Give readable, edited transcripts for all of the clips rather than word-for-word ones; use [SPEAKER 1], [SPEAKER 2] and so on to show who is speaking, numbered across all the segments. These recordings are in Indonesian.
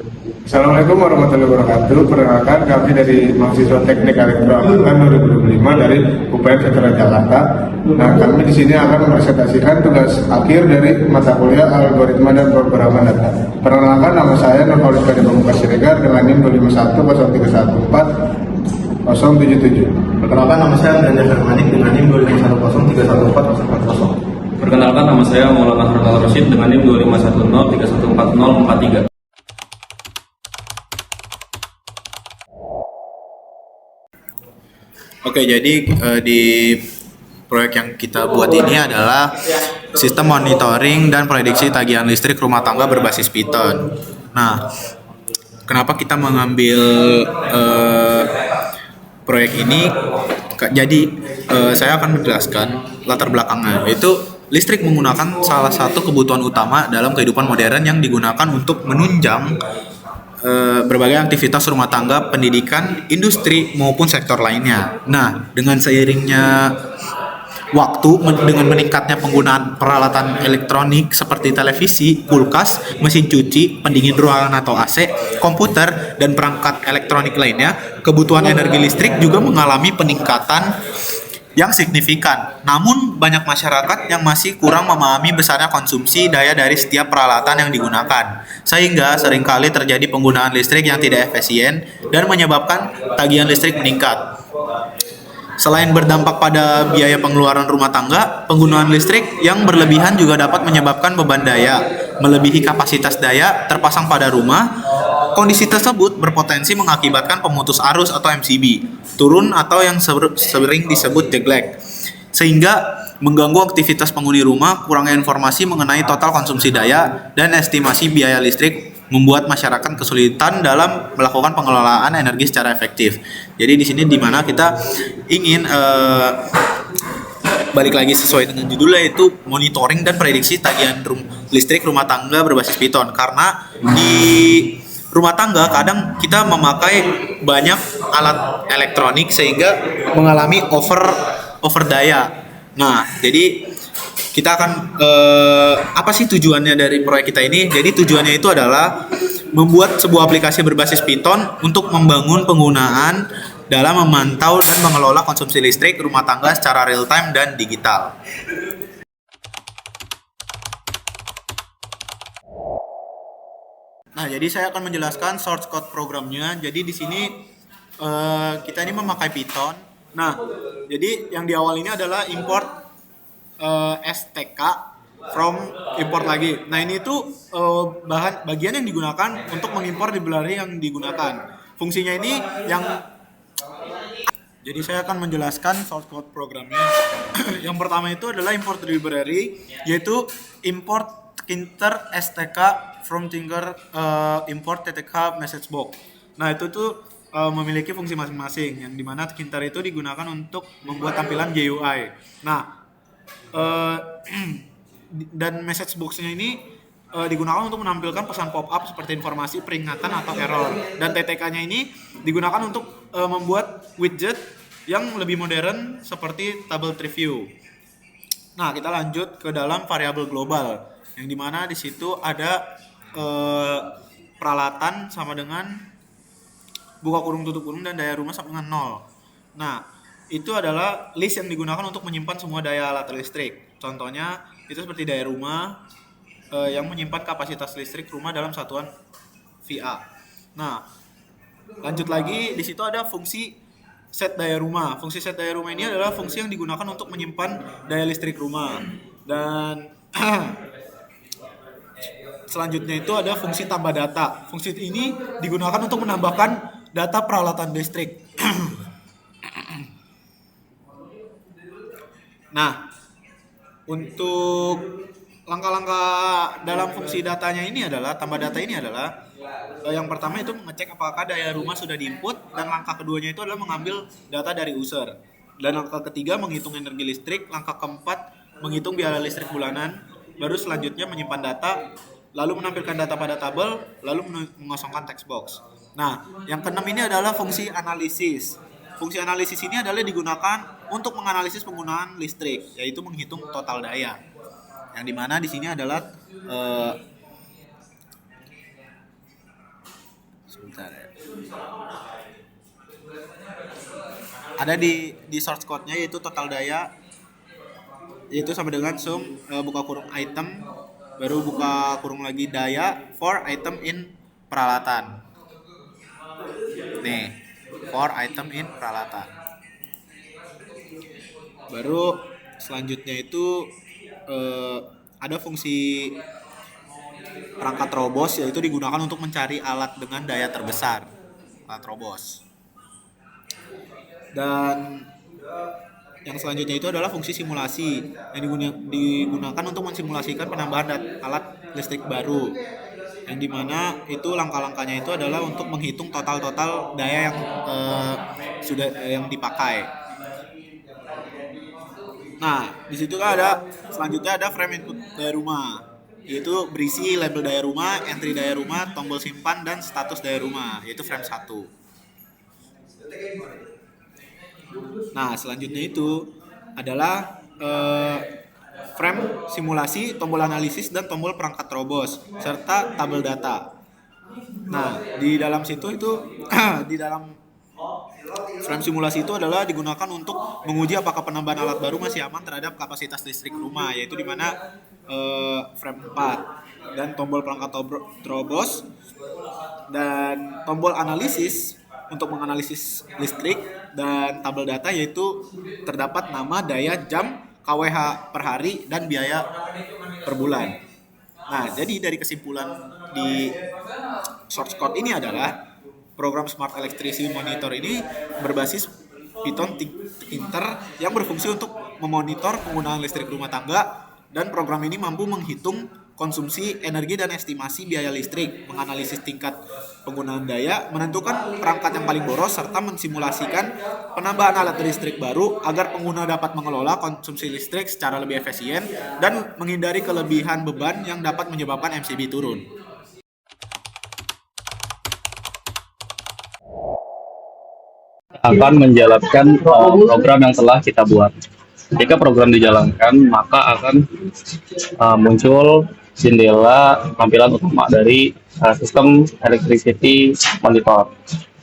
[SPEAKER 1] Assalamualaikum warahmatullahi wabarakatuh. Perkenalkan kami dari mahasiswa Teknik Elektro Angkatan 2025 dari UPN Veteran Jakarta. Nah, kami di sini akan mempresentasikan tugas akhir dari mata kuliah Algoritma dan Pemrograman Data. Perkenalkan, nama saya Nurholis Kadi Pamungkas Siregar dengan NIM 2510314 077.
[SPEAKER 2] Perkenalkan, nama saya Brenda Hermanik dengan NIM 2510314
[SPEAKER 3] Perkenalkan, nama saya Maulana Harun Al-Rasyid dengan NIM 251031443.
[SPEAKER 2] Oke, jadi di proyek yang kita buat ini adalah sistem monitoring dan prediksi tagihan listrik rumah tangga berbasis Python. Nah, kenapa kita mengambil proyek ini? Jadi saya akan menjelaskan latar belakangnya, yaitu listrik menggunakan salah satu kebutuhan utama dalam kehidupan modern yang digunakan untuk menunjang berbagai aktivitas rumah tangga, pendidikan, industri maupun sektor lainnya. Nah, dengan seiringnya waktu, dengan meningkatnya penggunaan peralatan elektronik seperti televisi, kulkas, mesin cuci, pendingin ruangan atau AC, komputer, dan perangkat elektronik lainnya, kebutuhan energi listrik juga mengalami peningkatan yang signifikan. Namun, banyak masyarakat yang masih kurang memahami besarnya konsumsi daya dari setiap peralatan yang digunakan, sehingga seringkali terjadi penggunaan listrik yang tidak efisien dan menyebabkan tagihan listrik meningkat. Selain berdampak pada biaya pengeluaran rumah tangga, penggunaan listrik yang berlebihan juga dapat menyebabkan beban daya melebihi kapasitas daya terpasang pada rumah. Kondisi tersebut berpotensi mengakibatkan pemutus arus atau MCB, turun atau yang sering disebut jeglek, sehingga mengganggu aktivitas penghuni rumah. Kurangnya informasi mengenai total konsumsi daya dan estimasi biaya listrik membuat masyarakat kesulitan dalam melakukan pengelolaan energi secara efektif. Jadi di sini dimana kita ingin balik lagi sesuai dengan judulnya, yaitu monitoring dan prediksi tagihan listrik rumah tangga berbasis Python. Karena di rumah tangga kadang kita memakai banyak alat elektronik sehingga mengalami over daya. Nah, jadi kita akan apa sih tujuannya dari proyek kita ini? Jadi tujuannya itu adalah membuat sebuah aplikasi berbasis Python untuk membangun penggunaan dalam memantau dan mengelola konsumsi listrik rumah tangga secara real time dan digital. Nah, jadi saya akan menjelaskan source code programnya. Jadi di sini kita ini memakai Python. Nah, jadi yang di awal ini adalah import STK from import lagi. Nah, ini tuh bagian yang digunakan untuk mengimpor library yang digunakan. Fungsinya ini yang jadi saya akan menjelaskan source code programnya. Yang pertama itu adalah import library, yaitu import Tkinter STK from Tinker import TTK message box. Nah, itu tuh memiliki fungsi masing-masing, yang dimana Tkinter itu digunakan untuk membuat tampilan GUI. Nah, dan message box-nya ini digunakan untuk menampilkan pesan pop-up seperti informasi, peringatan, atau error. Dan TTK-nya ini digunakan untuk membuat widget yang lebih modern seperti table tree view. Nah, kita lanjut ke dalam variabel global, yang dimana di situ ada peralatan sama dengan buka kurung tutup kurung dan daya rumah sama dengan 0. Nah, itu adalah list yang digunakan untuk menyimpan semua daya alat listrik. Contohnya itu seperti daya rumah yang menyimpan kapasitas listrik rumah dalam satuan VA. Nah, lanjut lagi, di situ ada fungsi set daya rumah. Fungsi set daya rumah ini adalah fungsi yang digunakan untuk menyimpan daya listrik rumah. Dan selanjutnya itu ada fungsi tambah data. Fungsi ini digunakan untuk menambahkan data peralatan listrik. Nah, untuk langkah-langkah dalam fungsi datanya ini adalah, tambah data ini adalah, yang pertama itu mengecek apakah daya rumah sudah diinput, dan langkah keduanya itu adalah mengambil data dari user. Dan langkah ketiga menghitung energi listrik, langkah keempat menghitung biaya listrik bulanan, baru selanjutnya menyimpan data, lalu menampilkan data pada tabel, lalu mengosongkan text box. Nah, yang keenam ini adalah fungsi analisis. Fungsi analisis ini adalah digunakan untuk menganalisis penggunaan listrik, yaitu menghitung total daya. Yang dimana di sini adalah Sebentar ya. Ada di source code-nya yaitu total daya yaitu sama dengan sum buka kurung item baru buka kurung lagi daya for item in peralatan. Nih, for item in peralatan. Baru selanjutnya itu ada fungsi perangkat robos yaitu digunakan untuk mencari alat dengan daya terbesar, alat robos. Dan yang selanjutnya itu adalah fungsi simulasi yang digunakan untuk mensimulasikan penambahan alat listrik baru, yang dimana itu langkah-langkahnya itu adalah untuk menghitung total daya yang yang dipakai. Nah, di situ selanjutnya ada frame input daya rumah, yaitu berisi label daya rumah, entry daya rumah, tombol simpan, dan status daya rumah, yaitu frame 1. Nah, selanjutnya itu adalah frame simulasi, tombol analisis, dan tombol perangkat robos, serta tabel data. Nah, di dalam situ itu di dalam frame simulasi itu adalah digunakan untuk menguji apakah penambahan alat baru masih aman terhadap kapasitas listrik rumah, yaitu di mana frame 4, dan tombol perangkat robos dan tombol analisis untuk menganalisis listrik, dan tabel data yaitu terdapat nama, daya, jam, kWh per hari, dan biaya per bulan. Nah, jadi dari kesimpulan di source code ini adalah program Smart Electricity Monitor ini berbasis Python Tinter yang berfungsi untuk memonitor penggunaan listrik rumah tangga, dan program ini mampu menghitung konsumsi energi dan estimasi biaya listrik, menganalisis tingkat penggunaan daya, menentukan perangkat yang paling boros, serta mensimulasikan penambahan alat listrik baru agar pengguna dapat mengelola konsumsi listrik secara lebih efisien dan menghindari kelebihan beban yang dapat menyebabkan MCB turun.
[SPEAKER 3] Akan menjalankan program yang telah kita buat. Ketika program dijalankan, maka akan muncul jendela tampilan utama dari sistem electricity monitor.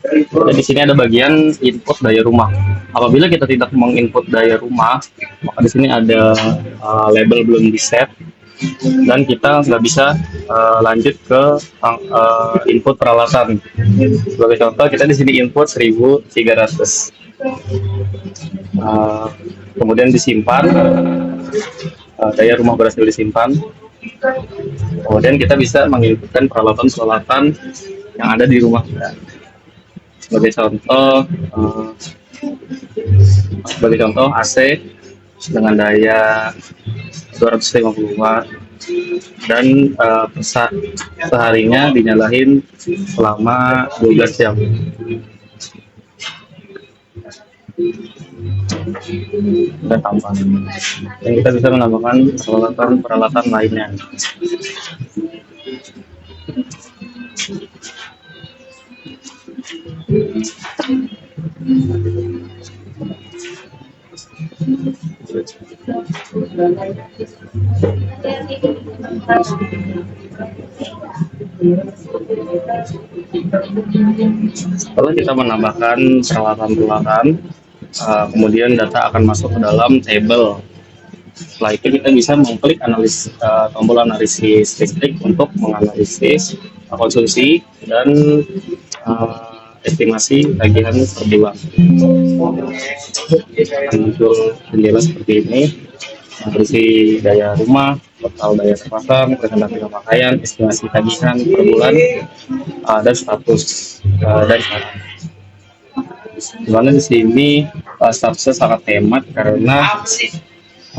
[SPEAKER 3] Dan di sini ada bagian input daya rumah. Apabila kita tidak menginput daya rumah, maka di sini ada label belum di set, dan kita nggak bisa lanjut ke input peralatan. Sebagai contoh, kita di sini input 1300. Kemudian disimpan, daya rumah berhasil disimpan. Kemudian kita bisa menginputkan peralatan-peralatan yang ada di rumah kita. Sebagai contoh AC dengan daya 250 watt dan seharinya dinyalain selama 12 jam. Dan tambah. Dan kita bisa menambahkan peralatan lainnya. Setelah kita menambahkan peralatan-peralatan, kemudian data akan masuk ke dalam table. Setelah itu kita bisa mengklik tombol analisis listrik untuk menganalisis konsumsi dan estimasi tagihan per bulan. Muncul jendela seperti ini, berisi daya rumah, total daya terpasang, presentasi pemakaian, estimasi tagihan per bulan, dan status dan syarat. Dimana di sini statusnya sangat hemat karena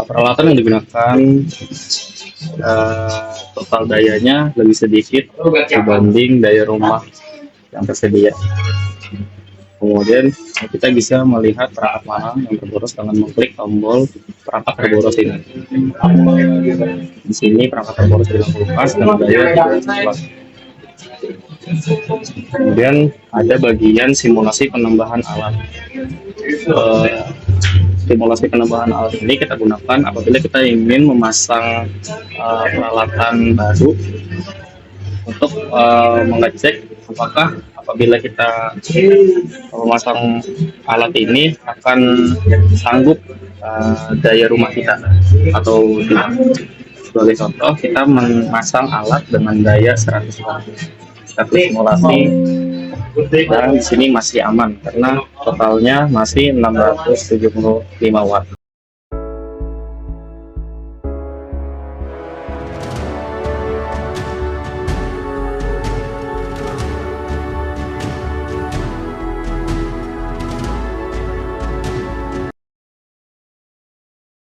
[SPEAKER 3] peralatan yang digunakan total dayanya lebih sedikit dibanding daya rumah yang tersedia. Kemudian kita bisa melihat perangkat mana yang terboros dengan mengklik tombol perangkat terboros ini. Di sini perangkat terboros dilakukan dengan daya 13. Kemudian ada bagian simulasi penambahan alat. Simulasi penambahan alat ini kita gunakan apabila kita ingin memasang peralatan baru untuk mengecek apakah apabila kita memasang alat ini akan sanggup daya rumah kita atau tidak. Sebagai contoh, kita memasang alat dengan daya 100 watt. Kita simulasi dan di sini masih aman karena totalnya masih 675 watt.